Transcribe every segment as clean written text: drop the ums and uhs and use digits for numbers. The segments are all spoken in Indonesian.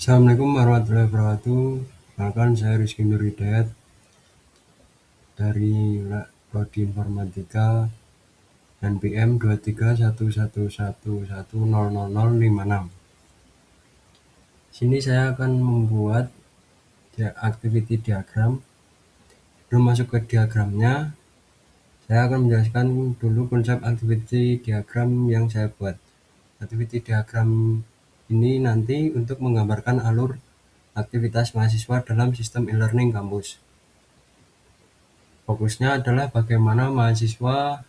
Assalamualaikum warahmatullahi wabarakatuh. Perkenalkan saya Rizky Nur Hidayat dari Prodi Informatika NPM 231111000056. Sini saya akan membuat activity diagram. Sebelum masuk ke diagramnya, saya akan menjelaskan dulu konsep activity diagram yang saya buat. Activity diagram ini nanti untuk menggambarkan alur aktivitas mahasiswa dalam sistem e-learning kampus. Fokusnya adalah bagaimana mahasiswa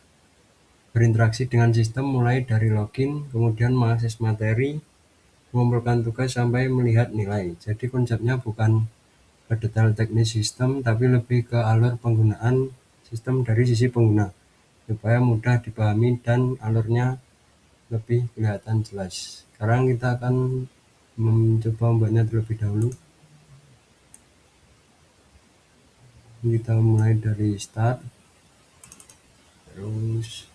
berinteraksi dengan sistem mulai dari login, kemudian mengakses materi, mengumpulkan tugas sampai melihat nilai. Jadi konsepnya bukan ke detail teknis sistem, tapi lebih ke alur penggunaan sistem dari sisi pengguna, supaya mudah dipahami dan alurnya lebih kelihatan jelas. Sekarang kita akan mencoba membuatnya terlebih dahulu. Kita mulai dari start, terus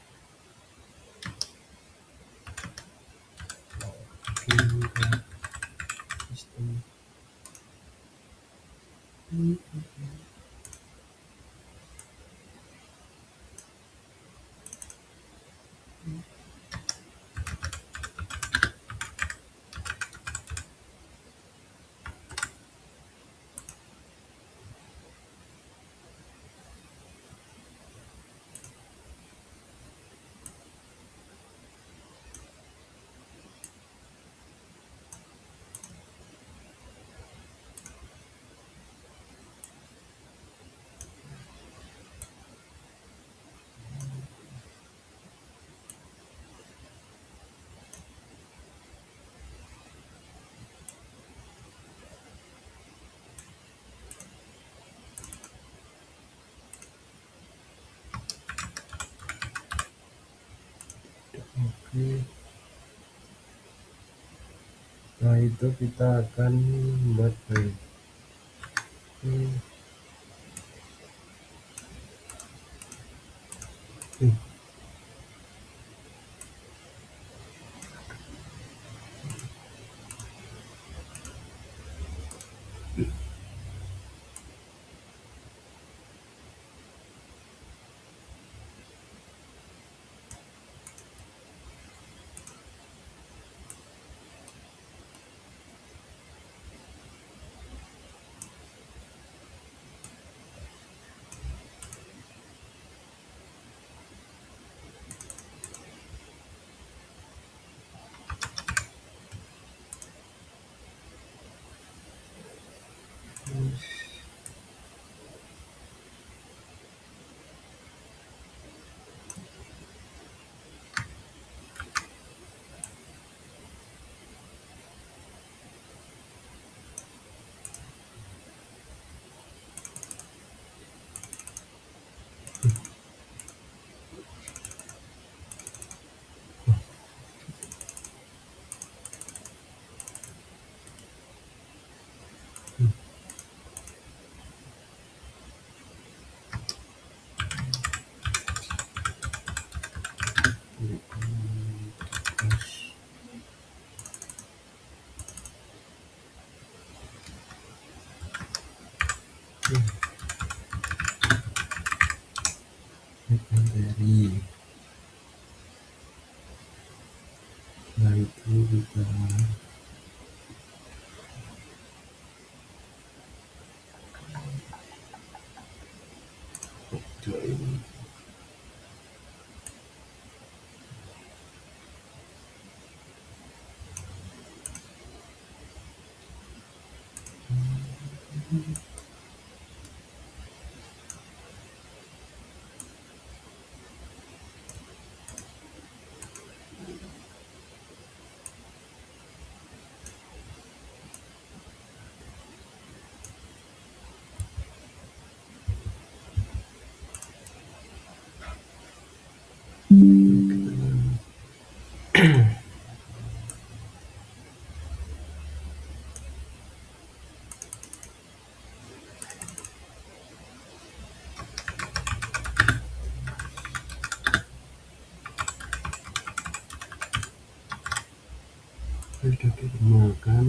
login ke sistem. Oke. Setelah itu kita akan membuat file. Materi. Setelah itu kita join. Sudah digunakan.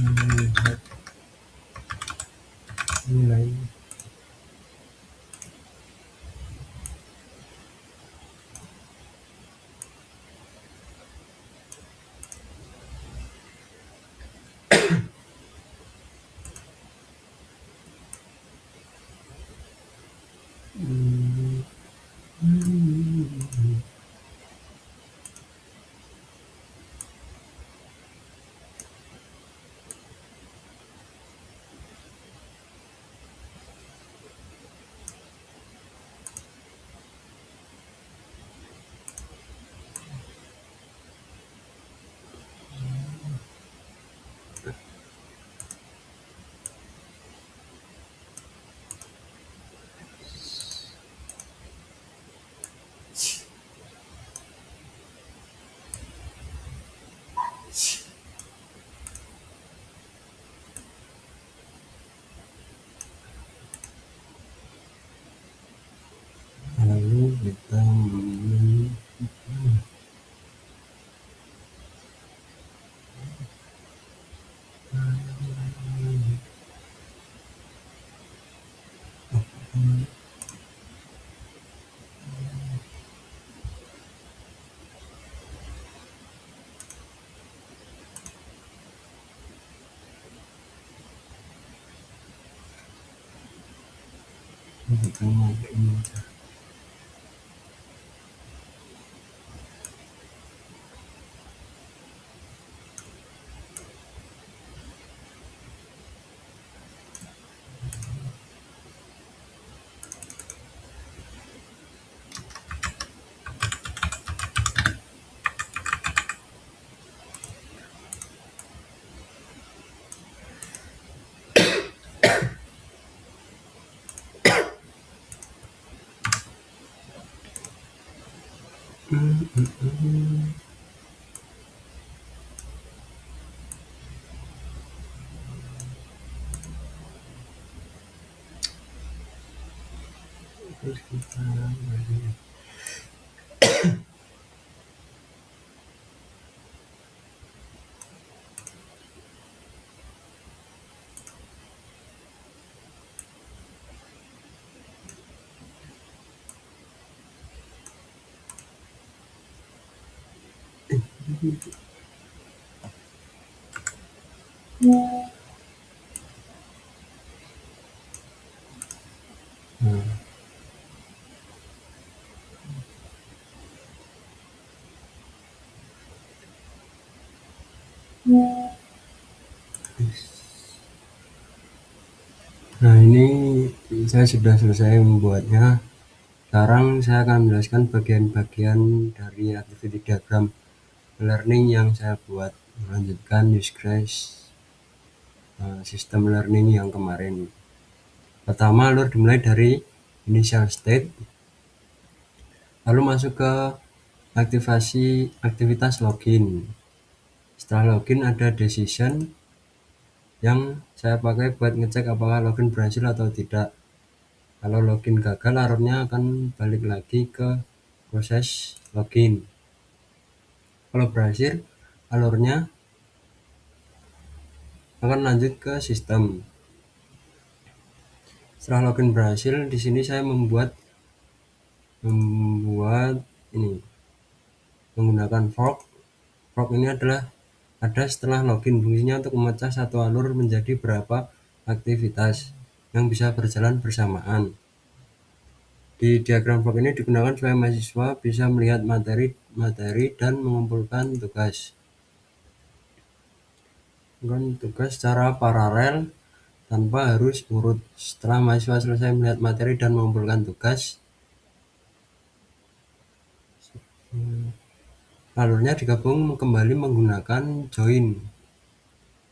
melihat nilai. Lalu kita terus kita Nah, ini saya sudah selesai membuatnya. Sekarang saya akan menjelaskan bagian-bagian dari activity diagram learning yang saya buat, melanjutkan use case sistem learning yang kemarin. Pertama, alur dimulai dari initial state, lalu masuk ke aktivitas login. Setelah login ada decision yang saya pakai buat ngecek apakah login berhasil atau tidak. Kalau login gagal, alurnya akan balik lagi ke proses login. Kalau berhasil, alurnya akan lanjut ke sistem. Setelah login berhasil, di sini saya membuat ini menggunakan fork. Fork ini adalah ada setelah login, fungsinya untuk memecah satu alur menjadi berapa aktivitas yang bisa berjalan bersamaan. Di diagram fork ini digunakan supaya mahasiswa bisa melihat materi dan mengumpulkan tugas. melakukan tugas secara paralel tanpa harus urut. Setelah mahasiswa selesai melihat materi dan mengumpulkan tugas, alurnya digabung kembali menggunakan join.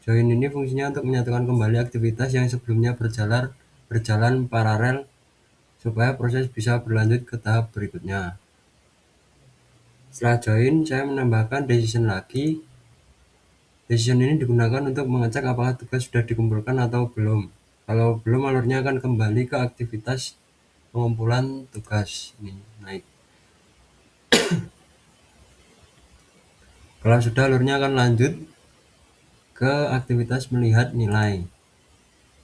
Join ini fungsinya untuk menyatukan kembali aktivitas yang sebelumnya berjalan paralel supaya proses bisa berlanjut ke tahap berikutnya. Setelah join, saya menambahkan decision lagi. Decision ini digunakan untuk mengecek apakah tugas sudah dikumpulkan atau belum. Kalau belum, alurnya akan kembali ke aktivitas pengumpulan tugas. Ini naik. Kalau sudah, alurnya akan lanjut ke aktivitas melihat nilai.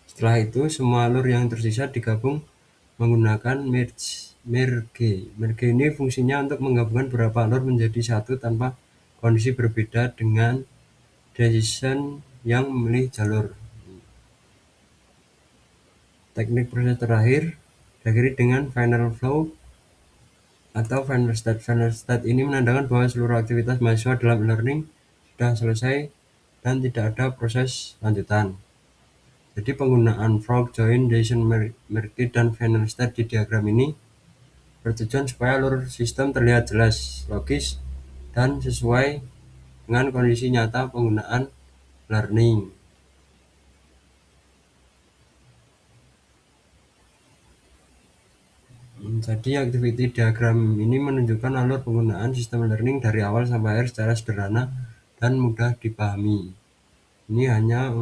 Setelah itu, semua alur yang tersisa digabung menggunakan merge. Merge ini fungsinya untuk menggabungkan beberapa alur menjadi satu tanpa kondisi berbeda dengan decision yang memilih jalur. Teknik proses terakhir diakhiri dengan final flow atau final state. Final state ini menandakan bahwa seluruh aktivitas mahasiswa dalam e-learning sudah selesai dan tidak ada proses lanjutan. Jadi penggunaan fork, join, decision, merge, dan final state di diagram ini bertujuan supaya alur sistem terlihat jelas, logis, dan sesuai dengan kondisi nyata penggunaan learning. Jadi activity diagram ini menunjukkan alur penggunaan sistem learning dari awal sampai akhir secara sederhana dan mudah dipahami. Ini hanya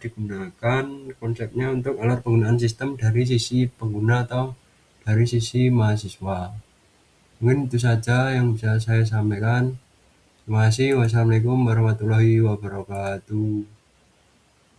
digunakan konsepnya untuk alur penggunaan sistem dari sisi pengguna atau dari sisi mahasiswa. Mungkin itu saja yang bisa saya sampaikan. Terima kasih. Wassalamualaikum warahmatullahi wabarakatuh.